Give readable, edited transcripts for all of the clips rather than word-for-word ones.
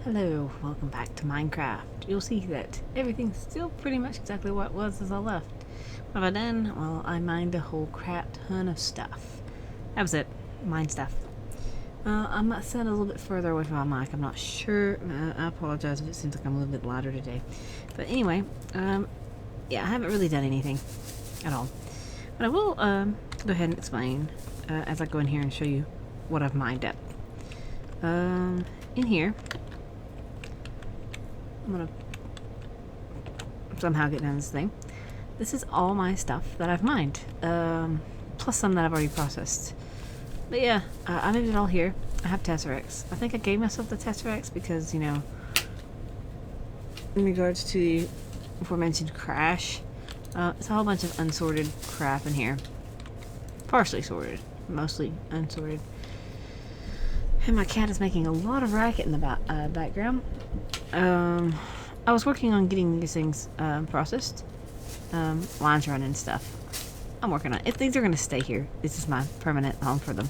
Hello, welcome back to Minecraft. You'll see that everything's still pretty much exactly what it was as I left. What have I done? Well, I mined a whole crap ton of stuff. That was it. Mine stuff. I might sound a little bit further away from my mic. I'm not sure. I apologize if it seems like I'm a little bit louder today. But anyway, yeah, I haven't really done anything at all. But I will go ahead and explain as I go in here and show you what I've mined up. In here, I'm gonna somehow get down this thing. This is all my stuff that I've mined, plus some that I've already processed. But yeah, I moved it all here. I have Tesseracts. I think I gave myself the Tesseracts because, you know, in regards to the aforementioned crash, it's a whole bunch of unsorted crap in here. Partially sorted, mostly unsorted. And my cat is making a lot of racket in the background. I was working on getting these things processed. Lines running and stuff. I'm working on it. If things are going to stay here, this is my permanent home for them.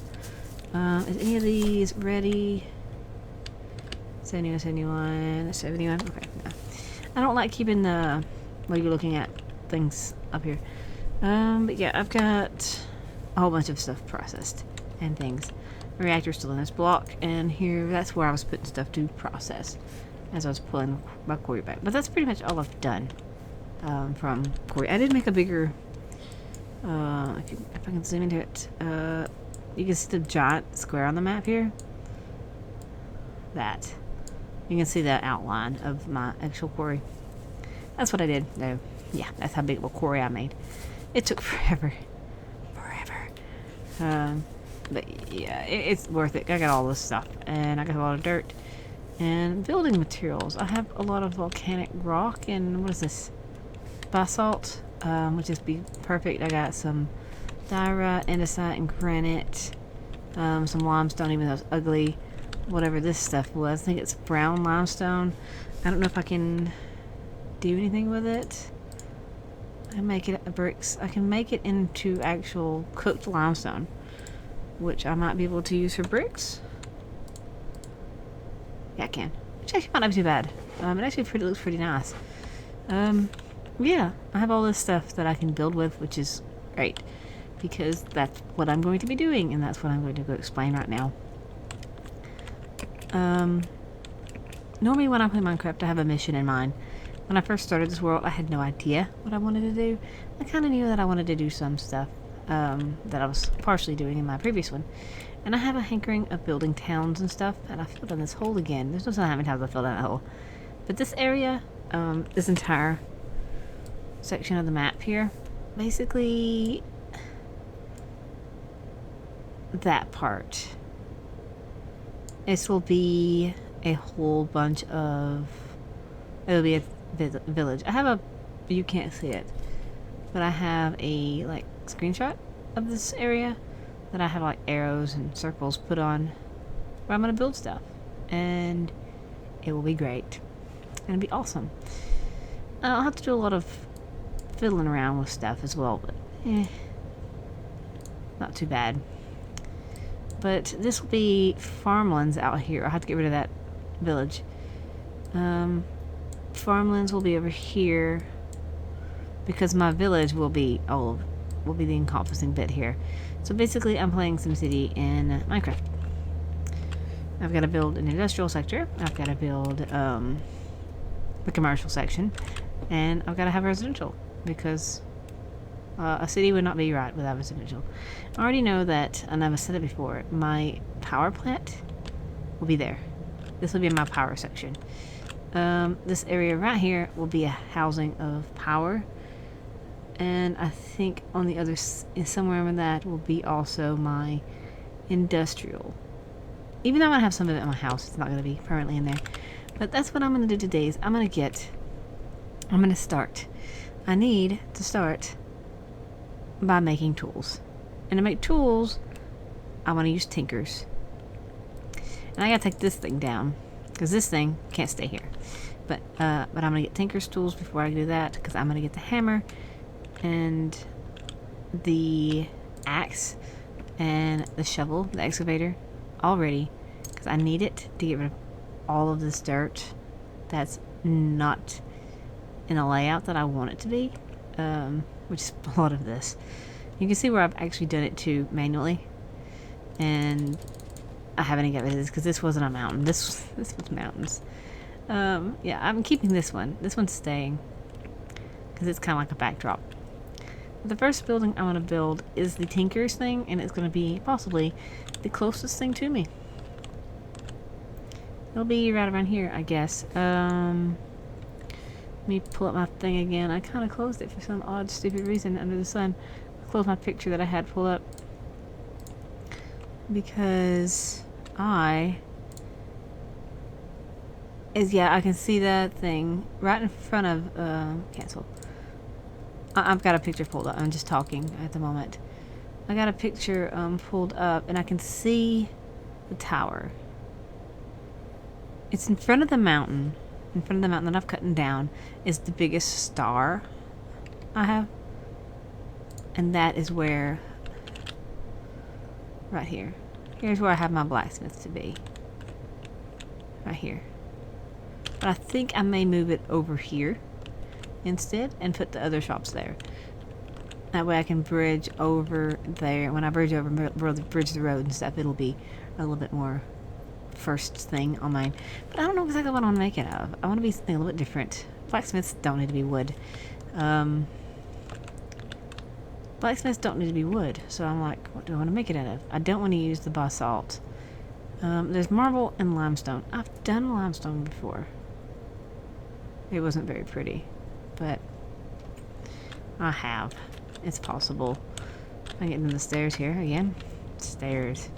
Is any of these ready? 71, 71, 71. Okay, no. I don't like keeping the, what are you looking at, things up here. But yeah, I've got a whole bunch of stuff processed and things. The reactor's still in this block, and here, that's where I was putting stuff to process as I was pulling my quarry back. But that's pretty much all I've done from quarry. I did make a bigger, if I can zoom into it, you can see the giant square on the map here. That. You can see the outline of my actual quarry. That's what I did. No, yeah, that's how big of a quarry I made. It took forever. But yeah, it's worth it. I got all this stuff, and I got a lot of dirt and building materials. I have a lot of volcanic rock and what is this? Basalt, which is be perfect. I got some diorite, andesite, and granite. Some limestone, even though it's ugly. Whatever this stuff was, I think it's brown limestone. I don't know if I can do anything with it. I can make it bricks. I can make it into actual cooked limestone, which I might be able to use for bricks. Yeah, I can. Which actually might not be too bad. It actually looks pretty nice. Yeah, I have all this stuff that I can build with, which is great, because that's what I'm going to be doing, and that's what I'm going to go explain right now. Normally when I play Minecraft, I have a mission in mind. When I first started this world, I had no idea what I wanted to do. I kind of knew that I wanted to do some stuff that I was partially doing in my previous one. And I have a hankering of building towns and stuff, and I filled in this hole again. There's no telling how many times I filled in that hole. But this area, this entire section of the map here, basically that part. This will be a whole bunch of, it'll be a village. I have a, you can't see it, but I have a like screenshot of this area that I have like arrows and circles put on where I'm gonna build stuff, and it will be great and it'll be awesome. I'll have to do a lot of fiddling around with stuff as well, but not too bad. But this will be farmlands out here. I'll have to get rid of that village. Farmlands will be over here because my village will be the encompassing bit here. So basically I'm playing SimCity in Minecraft. I've got to build an industrial sector. I've got to build the commercial section, and I've got to have residential because a city would not be right without residential. I already know that, and I've said it before, my power plant will be there. This will be my power section. This area right here will be a housing of power, and I think on the other somewhere in that will be also my industrial. Even though I'm gonna have some of it in my house, it's not gonna be permanently in there. But that's what I'm gonna do today. Is I'm gonna start. I need to start by making tools, and to make tools, I want to use tinkers. And I gotta take this thing down because this thing can't stay here. But I'm gonna get tinker's tools before I do that, because I'm gonna get the hammer and the axe and the shovel, the excavator, all ready, because I need it to get rid of all of this dirt that's not in a layout that I want it to be, which is a lot of this. You can see where I've actually done it too manually, and I haven't got rid of this because this wasn't a mountain. This was mountains. Yeah, I'm keeping this one. This one's staying because it's kind of like a backdrop. The first building I want to build is the Tinker's thing, and it's going to be possibly the closest thing to me. It'll be right around here, I guess. Let me pull up my thing again. I kind of closed it for some odd, stupid reason under the sun. I closed my picture that I had pulled up because I can see that thing right in front of cancel. I've got a picture pulled up. I'm just talking at the moment. I got a picture pulled up, and I can see the tower. It's in front of the mountain. In front of the mountain that I've cut down is the biggest star I have. And that is where, right here. Here's where I have my blacksmith to be. Right here. But I think I may move it over here instead and put the other shops there. That way I can bridge over there. When I bridge over, bridge the road and stuff, it'll be a little bit more first thing on mine. But I don't know exactly what I want to make it of. I want to be something a little bit different. Blacksmiths don't need to be wood. Blacksmiths don't need to be wood. So I'm like, what do I want to make it out of? I don't want to use the basalt. There's marble and limestone. I've done limestone before. It wasn't very pretty, but I have. It's possible. I get into the stairs here again. Stairs.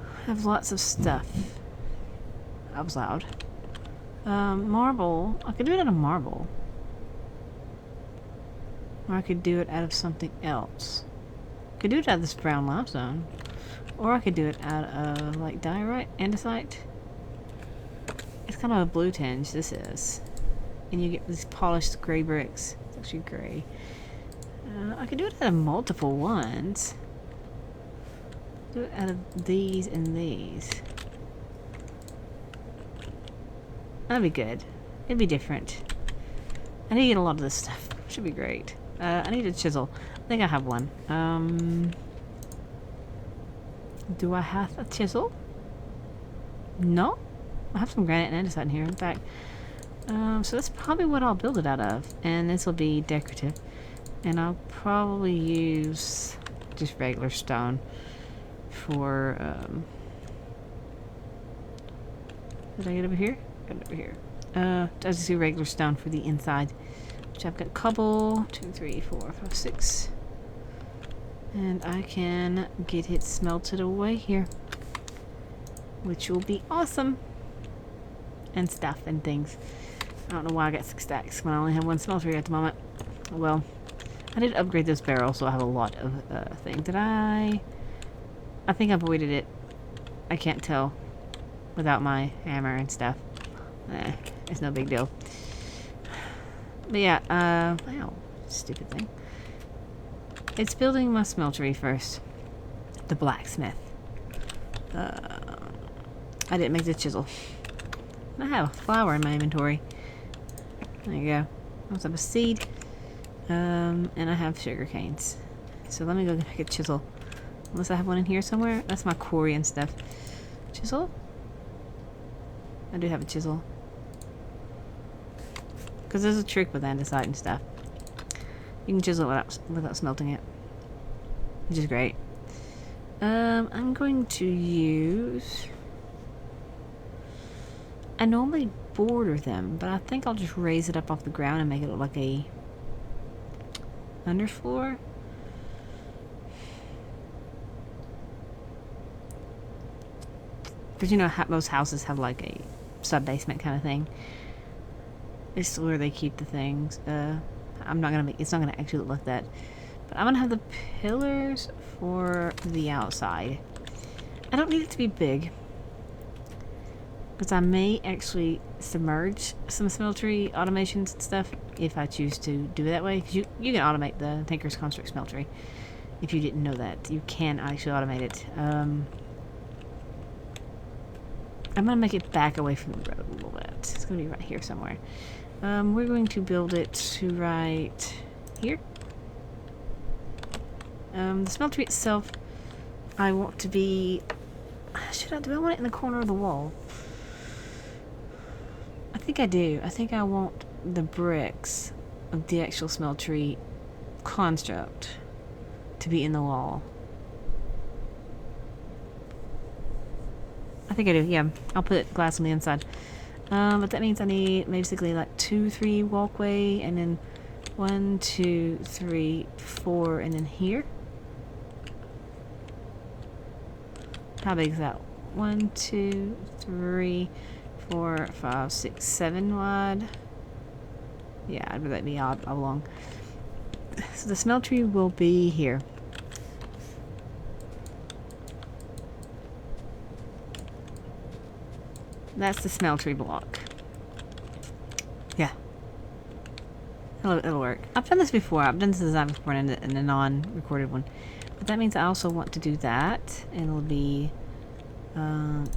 I have lots of stuff. That was loud. Marble. I could do it out of marble. Or I could do it out of something else. I could do it out of this brown limestone. Or I could do it out of, like, diorite, andesite. It's kind of a blue tinge, this is. And you get these polished gray bricks. It's actually gray. I could do it out of multiple ones. Do it out of these and these. That'd be good. It'd be different. I need to get a lot of this stuff. Should be great. I need a chisel. I think I have one. Do I have a chisel? No? I have some granite and andesite in here, in fact. So that's probably what I'll build it out of. And this will be decorative. And I'll probably use just regular stone for, did I get over here? Got it over here. I just do regular stone for the inside. Which I've got cobble, 2, 3, 4, 5, 6. And I can get it smelted away here. Which will be awesome. And stuff and things. I don't know why I got 6 stacks when I only have 1 smeltery at the moment. Well, I did upgrade this barrel, so I have a lot of things. Did I think I avoided it. I can't tell without my hammer and stuff. It's no big deal. But yeah, wow, stupid thing. It's building my smeltery first. The blacksmith. I didn't make the chisel. I have a flower in my inventory. There you go. I also have a seed. And I have sugar canes. So let me go make a chisel. Unless I have one in here somewhere. That's my quarry and stuff. Chisel? I do have a chisel. Because there's a trick with andesite and stuff. You can chisel it without smelting it. Which is great. I'm going to use... I normally border them, but I think I'll just raise it up off the ground and make it look like a underfloor. Because you know most houses have like a sub-basement kind of thing. It's where they keep the things. I'm not gonna make. It's not gonna actually look like that. But I'm gonna have the pillars for the outside. I don't need it to be big. Because I may actually submerge some smeltery automations and stuff if I choose to do it that way. Because you can automate the Tinker's Construct smeltery. If you didn't know that. You can actually automate it. I'm going to make it back away from the road a little bit. It's going to be right here somewhere. We're going to build it to right here. The smeltery itself, I want to be... do I want it in the corner of the wall? I think I do. I think I want the bricks of the actual smeltery construct to be in the wall. I think I do, yeah. I'll put glass on the inside. But that means I need basically like 2, 3 walkway, and then 1, 2, 3, 4, and then here. How big is that? 1, 2, 3, 4, 5, 6, 7 wide. Yeah, I'd rather that be oblong. So the smeltery will be here. That's the smeltery block. Yeah. It'll work. I've done this before. I've done this design before in a non-recorded one. But that means I also want to do that. And it'll be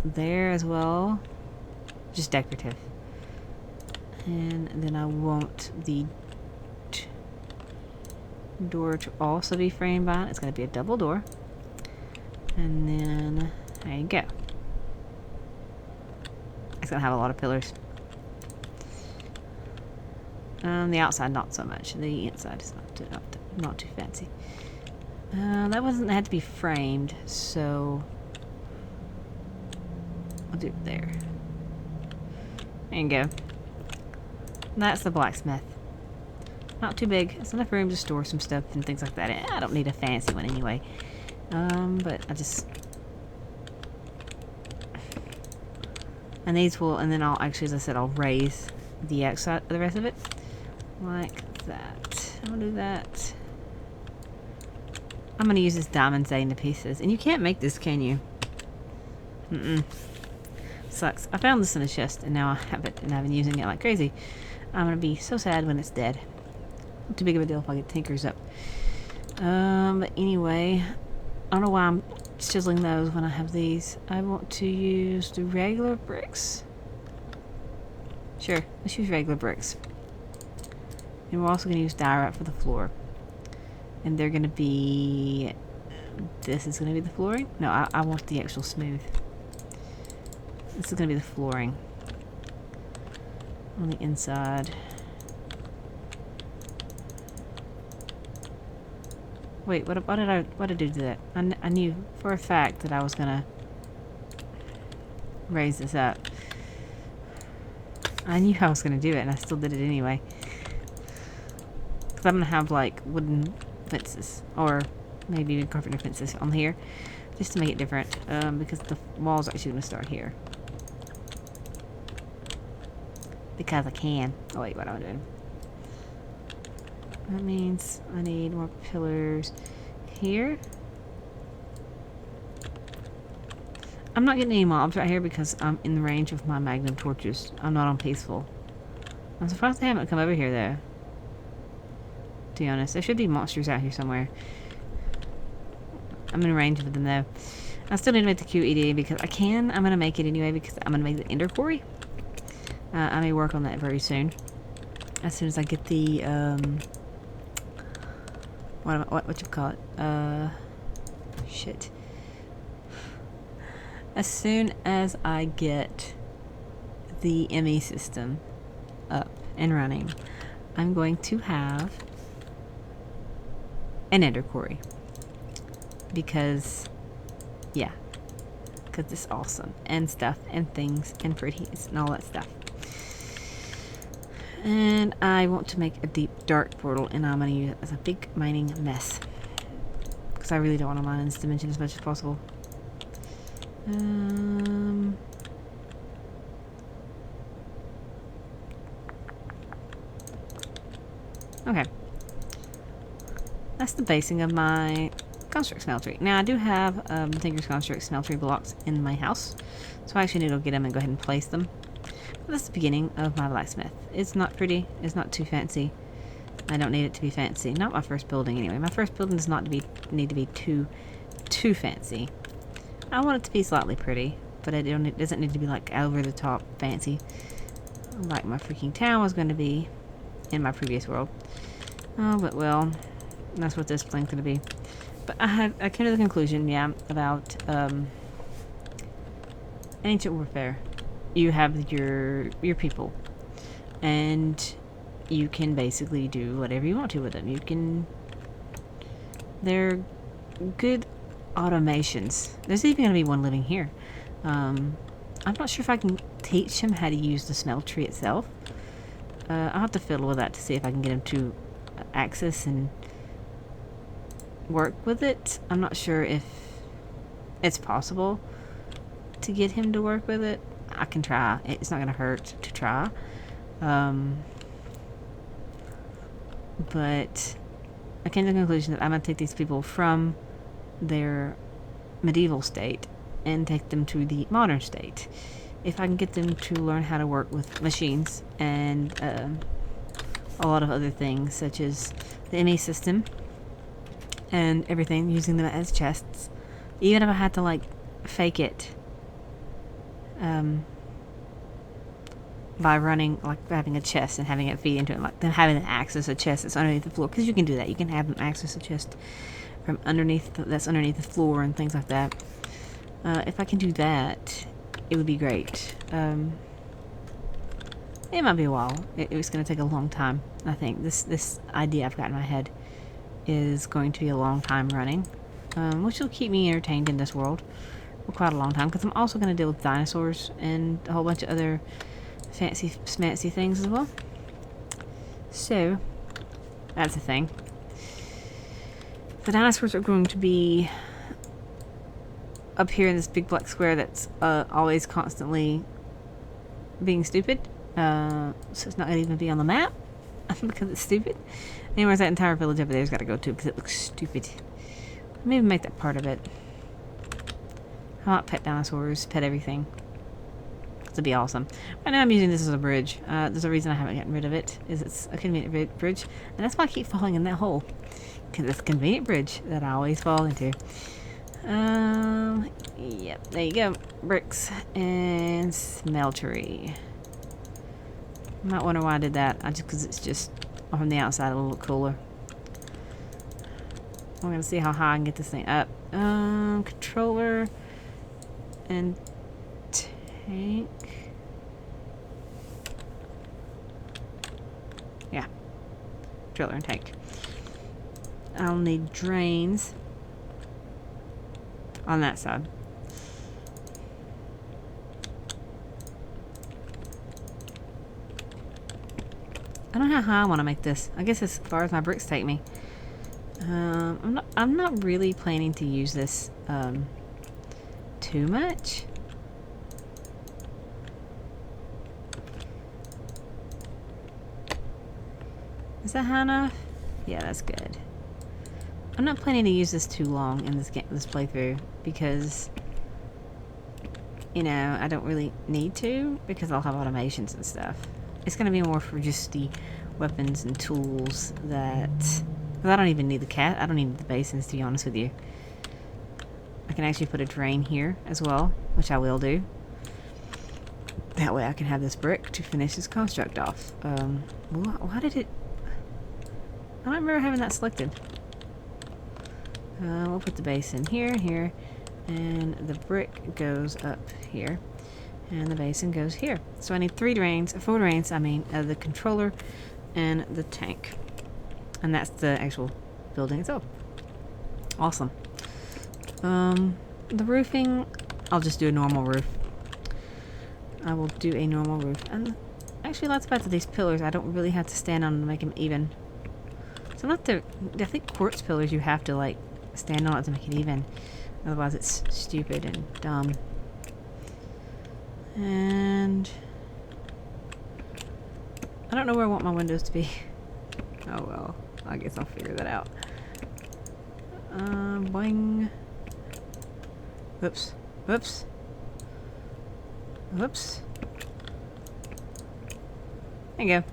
there as well. Just decorative. And then I want the door to also be framed by it. It's going to be a double door. And then, there you go. It's going to have a lot of pillars. The outside, not so much. The inside is not too fancy. That had to be framed, so I'll do it there. There you go. That's the blacksmith. Not too big. It's enough room to store some stuff and things like that. I don't need a fancy one anyway. But I just... And these will, and then I'll actually, as I said, I'll raise the outside of the rest of it. Like that. I'll do that. I'm going to use this diamond setting to pieces. And you can't make this, can you? Sucks. I found this in a chest, and now I have it, and I've been using it like crazy. I'm going to be so sad when it's dead. Not too big of a deal if I get tinkers up. But anyway, I don't know why I'm chiseling those when I have these. I want to use the regular bricks. Sure, let's use regular bricks. And we're also going to use diorite for the floor. And they're going to be... This is going to be the flooring? No, I want the actual smooth. This is going to be the flooring. On the inside. Wait, what did I do to that? I knew for a fact that I was going to raise this up. I knew I was going to do it, and I still did it anyway. Because I'm going to have, like, wooden fences. Or maybe even carpenter fences on here. Just to make it different. Because the wall's actually going to start here. Because I can. Oh, wait, what am I doing? That means I need more pillars here. I'm not getting any mobs right here because I'm in the range of my magnum torches. I'm not on peaceful. I'm surprised they haven't come over here though. To be honest, there should be monsters out here somewhere. I'm in range of them though. I still need to make the QED because I can. I'm going to make it anyway because I'm going to make the ender quarry. I may work on that very soon. As soon as I get the, what you call it? Shit. As soon as I get the ME system up and running, I'm going to have an ender quarry. Because, yeah. Because it's awesome. And stuff, and things, and pretties, and all that stuff. And I want to make a deep dark portal, and I'm going to use it as a big mining mess. Because I really don't want to mine in this dimension as much as possible. Okay. That's the basing of my construct smeltery. Now I do have Tinker's Construct smeltery blocks in my house. So I actually need to get them and go ahead and place them. But that's the beginning of my blacksmith. It's not pretty. It's not too fancy. I don't need it to be fancy. Not my first building anyway. My first building does not need to be too fancy. I want it to be slightly pretty. but it doesn't need to be like over the top fancy like my freaking town was going to be in my previous world. Oh, but well, that's what this plane's going to be. But I came to the conclusion, yeah, about ancient warfare. You have your people, and you can basically do whatever you want to with them. They're good automations. There's even going to be one living here. I'm not sure if I can teach him how to use the smeltery itself. I'll have to fiddle with that to see if I can get him to access and work with it. I'm not sure if it's possible to get him to work with it. I can try. It's not going to hurt to try. But I came to the conclusion that I'm going to take these people from their medieval state and take them to the modern state. If I can get them to learn how to work with machines and a lot of other things, such as the ME system and everything, using them as chests, even if I had to like fake it by running, like having a chest and having it feed into it, like them having to access a chest that's underneath the floor, because you can do that. You can have them access a chest from underneath that's underneath the floor and things like that. If I can do that, it would be great. It might be a while. It was going to take a long time. I think this idea I've got in my head is going to be a long time running, which will keep me entertained in this world for quite a long time, because I'm also going to deal with dinosaurs and a whole bunch of other fancy smancy things as well. So that's the thing. The dinosaurs are going to be up here in this big black square that's always constantly being stupid. So it's not going to even be on the map because it's stupid. Anyways, that entire village over there's got to go too because it looks stupid. Maybe make that part of it. I want pet dinosaurs, pet everything. It'd be awesome. Right now I'm using this as a bridge. There's a reason I haven't gotten rid of it. Is it's a convenient bridge, and that's why I keep falling in that hole. Because it's a convenient bridge that I always fall into. Yep, there you go. Bricks and smeltery. You might wonder why I did that. Because it's just from the outside a little cooler. We're gonna see how high I can get this thing up. Controller and tank. Yeah, controller and tank. I'll need drains on that side. I don't know how high I want to make this. I guess as far as my bricks take me. I'm not really planning to use this too much. Is that high enough? Yeah, that's good. I'm not planning to use this too long in this playthrough because, you know, I don't really need to because I'll have automations and stuff. It's going to be more for just the weapons and tools that... Because I don't even need I don't need the basins, to be honest with you. I can actually put a drain here as well, which I will do. That way I can have this brick to finish this construct off. Why did it... I don't remember having that selected. We'll put the basin here, here, and the brick goes up here, and the basin goes here. So I need 4 drains, I mean, the controller and the tank. And that's the actual building itself. Awesome. The roofing, I'll just do a normal roof. I will do a normal roof. And actually, lots of these pillars, I don't really have to stand on them to make them even. So I think quartz pillars you have to, like, stand on it to make it even. Otherwise it's stupid and dumb. And I don't know where I want my windows to be. Oh well, I guess I'll figure that out. Boing. Whoops. Whoops. Whoops. There you go.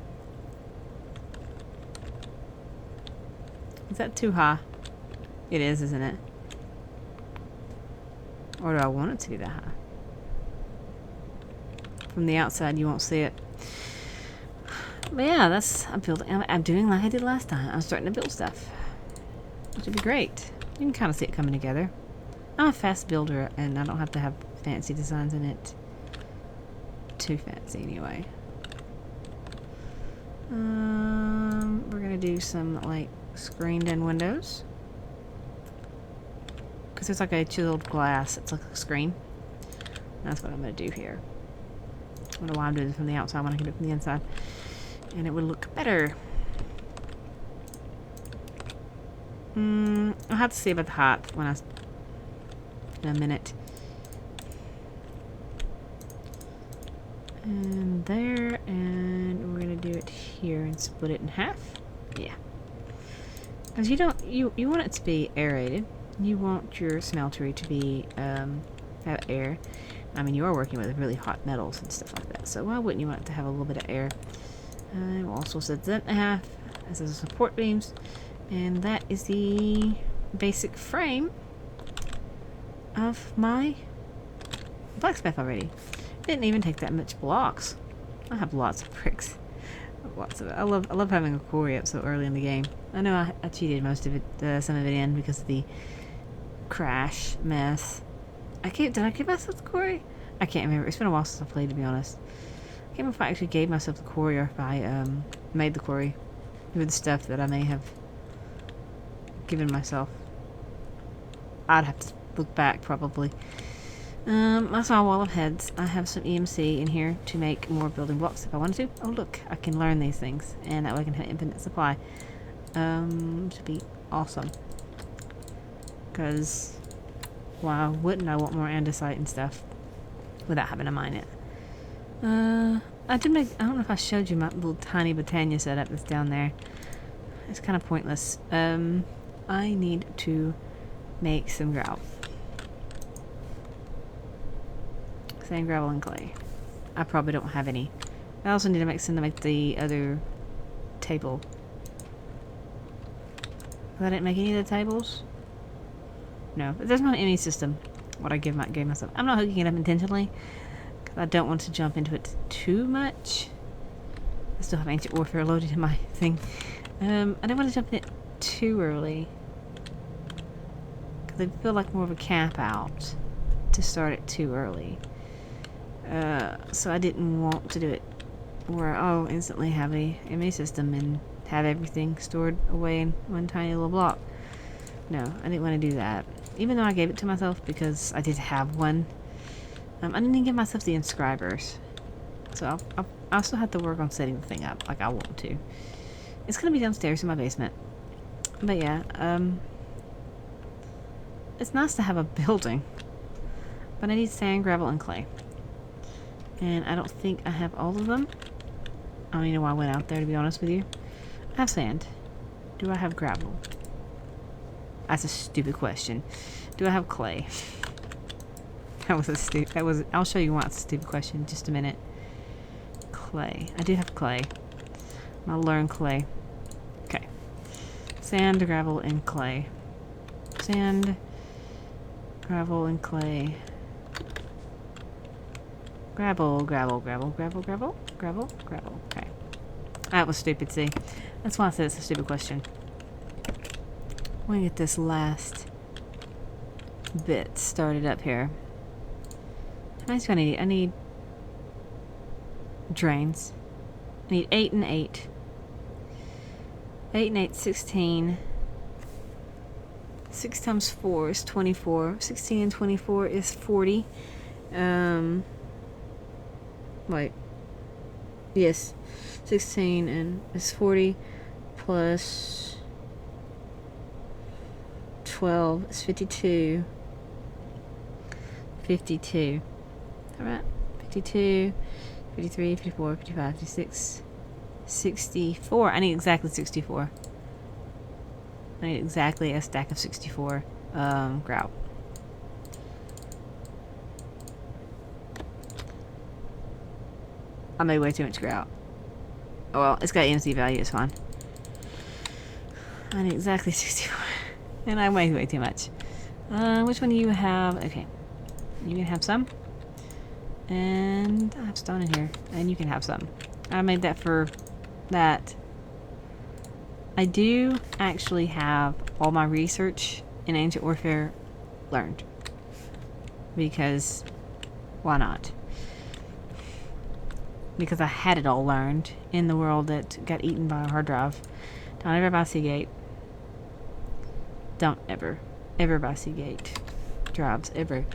Is that too high? It is, isn't it? Or do I want it to be that high? From the outside, you won't see it. But yeah, I'm doing like I did last time. I'm starting to build stuff, which would be great. You can kind of see it coming together. I'm a fast builder, and I don't have to have fancy designs in it. Too fancy, anyway. We're gonna do some like screened-in windows, because there's like a chiseled glass. It's like a screen. That's what I'm gonna do here. I don't know why I'm doing this from the outside when I can do it from the inside, and it would look better. I'll have to see about the height when in a minute. And there, and we're gonna do it here and split it in half. Yeah, because you want it to be aerated. You want your smeltery to be have air. I mean, you are working with really hot metals and stuff like that, so why wouldn't you want it to have a little bit of air? We'll also set that in half as a support beams, and that is the basic frame of my blacksmith already. Didn't even take that much blocks. I have lots of bricks. Lots of it. I love having a quarry up so early in the game. I know I cheated most of it, some of it in because of the crash mess. Did I give myself the quarry? I can't remember. It's been a while since I played, to be honest. I can't remember if I actually gave myself the quarry or if I made the quarry with the stuff that I may have given myself. I'd have to look back probably. That's my wall of heads. I have some EMC in here to make more building blocks if I wanted to. Oh look, I can learn these things, and that way I can have infinite supply. Should be awesome. Because why wouldn't I want more andesite and stuff without having to mine it? I don't know if I showed you my little tiny Botania setup that's down there. It's kind of pointless. I need to make some grout. Sand, gravel, and clay. I probably don't have any. I also need to make some to make the other table. I didn't make any of the tables? No, but there's my ME system. What I gave myself. I'm not hooking it up intentionally, because I don't want to jump into it too much. I still have Ancient Warfare loaded in my thing. I don't want to jump in it too early, because I feel like more of a camp out to start it too early. So I didn't want to do it where I'll instantly have a ME system and have everything stored away in one tiny little block. No, I didn't want to do that. Even though I gave it to myself because I did have one. I didn't even give myself the inscribers. So I'll still have to work on setting the thing up like I want to. It's going to be downstairs in my basement. But yeah, it's nice to have a building. But I need sand, gravel, and clay. And I don't think I have all of them. I don't even know why I went out there, to be honest with you. I have sand. Do I have gravel? That's a stupid question. Do I have clay? I'll show you why it's a stupid question in just a minute. Clay. I do have clay. I'll learn clay. Okay. Sand, gravel, and clay. Sand, gravel, and clay. Gravel, gravel, gravel, gravel, gravel, gravel, gravel. Okay. That was stupid, see? That's why I said it's a stupid question. I'm gonna get this last bit started up here. How much do I need? I need drains. I need 8 and 8. 8 and 8, 16. 6 times 4 is 24. 16 and 24 is 40. Wait. Yes. 16 and is 40 plus 12 is 52. 52. Alright. 52, 53, 54, 55, 56, 64. I need exactly 64. I need exactly a stack of 64 grout. I made way too much grout. Oh well, it's got EMC value, it's fine. I need exactly 64. And I made way too much. Which one do you have? Okay. You can have some. And I have stone in here. And you can have some. I made that for that. I do actually have all my research in Ancient Warfare learned. Because why not? Because I had it all learned in the world that got eaten by a hard drive. Don't ever buy Seagate. Don't ever buy Seagate drives, ever.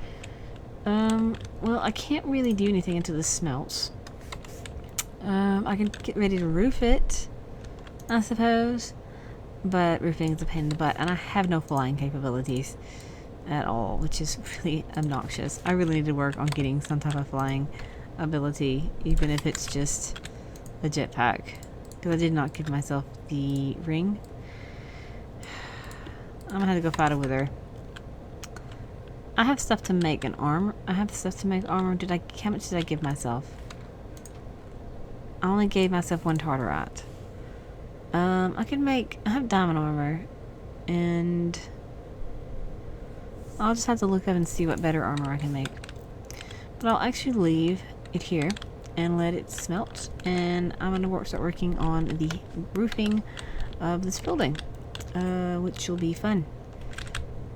Well, I can't really do anything until this smelts. I can get ready to roof it, I suppose. But roofing is a pain in the butt, and I have no flying capabilities at all, which is really obnoxious. I really need to work on getting some type of flying ability, even if it's just a jetpack. Because I did not give myself the ring. I'm gonna have to go fight a wither. I have stuff to make an armor. I have stuff to make armor. How much did I give myself? I only gave myself 1 tartarite. I have diamond armor, and I'll just have to look up and see what better armor I can make. But I'll actually leave it here and let it smelt, and I'm gonna start working on the roofing of this building, which will be fun.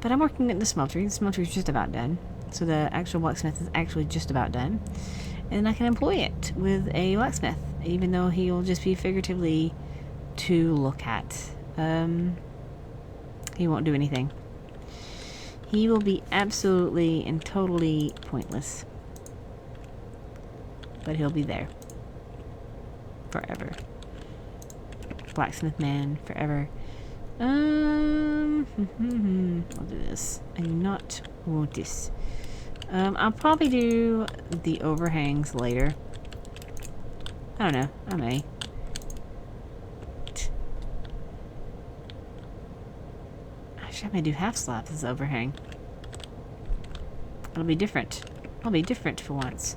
But I'm working at the smeltery. The smeltery is just about done, so the actual blacksmith is actually just about done, and I can employ it with a blacksmith, even though he will just be figuratively to look at. He won't do anything. He will be absolutely and totally pointless. But he'll be there. Forever. Blacksmith man, forever. I'll do this. I do not want this. I'll probably do the overhangs later. I don't know. I may. Actually, I may do half slabs as overhang. It'll be different. I'll be different for once.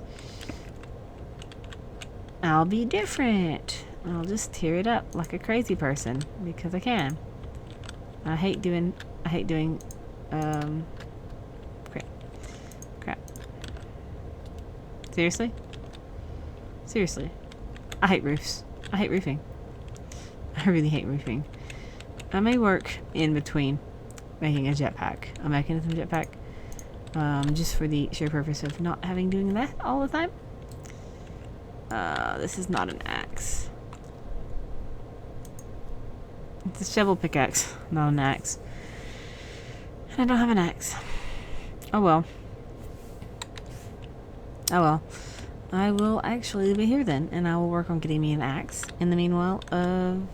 I'll be different. I'll just tear it up like a crazy person because I can. I hate doing crap. Seriously? Seriously. I hate roofs. I hate roofing. I really hate roofing. I may work in between making a jetpack. I'm making some jetpack just for the sheer purpose of not having doing that all the time. This is not an axe. It's a shovel pickaxe, not an axe. And I don't have an axe. Oh well. Oh well. I will actually leave it here then, and I will work on getting me an axe in the meanwhile of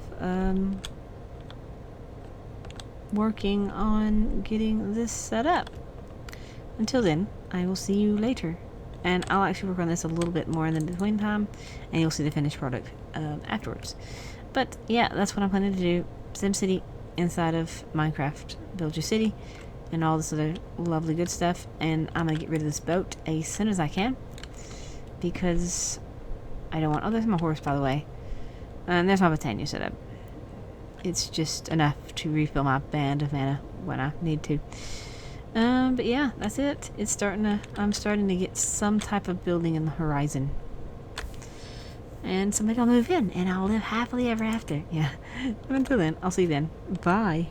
working on getting this set up. Until then, I will see you later. And I'll actually work on this a little bit more in the between time, and you'll see the finished product afterwards. But yeah, that's what I'm planning to do. SimCity inside of Minecraft. Build your city and all this other lovely good stuff. And I'm going to get rid of this boat as soon as I can, because I don't want... Oh, there's my horse, by the way. And there's my Botania set up. It's just enough to refill my band of mana when I need to. But yeah, that's it. I'm starting to get some type of building in the horizon. And somebody will move in, and I'll live happily ever after. Yeah. But until then, I'll see you then. Bye.